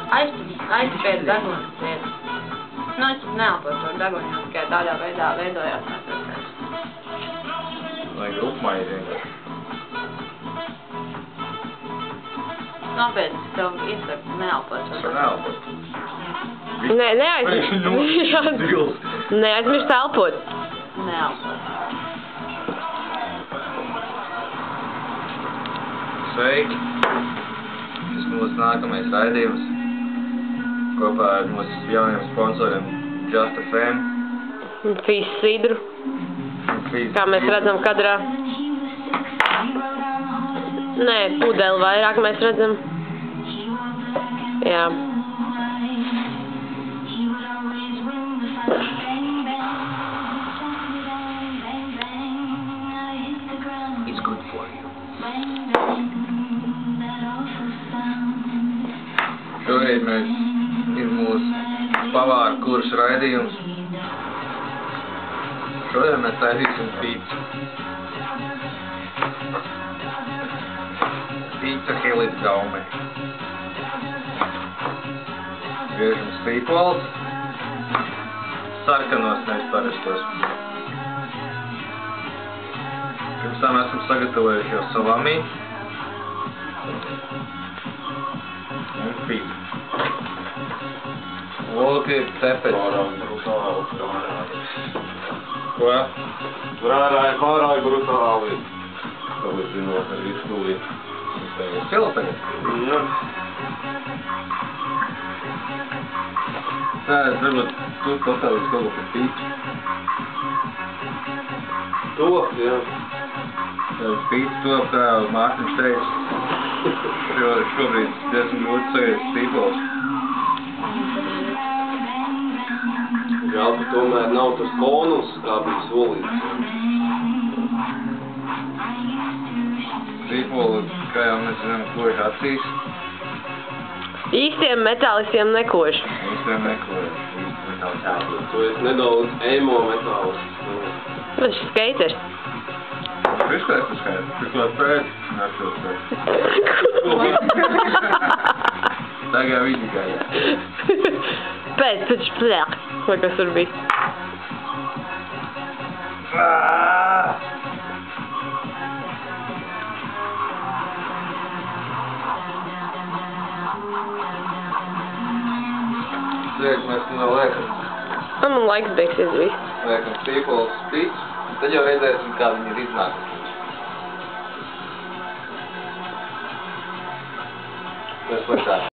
Aizspēj deguns iet. Nu, es neelpoju to degunu, jo tikai tādā veidā veidojās mēsēs. Vajag upmaizi vienkārši. Nopietni, tev iesaku neelpoju to degunu. Neelpot. Nē, neaizmirst elpot. Neelpoju. Sveiki! Šis mūsu nākamais raidījums kopā ar mūsu jauniem sponsoriem Just FM Un Fīs Sidru, kā mēs redzam kadrā. Nē, pudeli vairāk mēs redzam. Jā. It's good for you. Šoreiz ir mūsu pavāra kursa raidījums. Šodien mēs taisīsim pīcu. Pīca Helis Gaumei. Griežam stīpols. Sarkanos, nevis parastos. Pirms tam esam sagatavojuši jau salami. Un pīca. Lūk, ir cepets. Ko? Vrārā ir pārāk brutāli. Salīdzinot ar visu tūlīt. Sila tagad? Jā. Tā, es varbūt tu pastāvis kaut ko par pīcu. To, jā. Pīca top, kā Mārtiņš teica. Šobrīd diezgan grūti sagaidīt stīpols. Žēl, ka tomēr nav tas konus, kā bija solīts. Stīpoli, kā jau mēs zinām, kož acīs. Īstiem metālistiem nekož. Īstiem nekož. Tu esi nedaudz emo metālis. Viņš ir skaters. Viss kā es skaidrs. Turklāt pēc, nākšos pēc. Tagad viņi gaida. Pēc plēk. Vai kas tur bija? Sveiki, mēs nu liekam. Man laiks beigsies viss. Liekam stīpols pīcu. Tad jau redzēsim, kā viņi ir iznākuši. Tas sliktāk.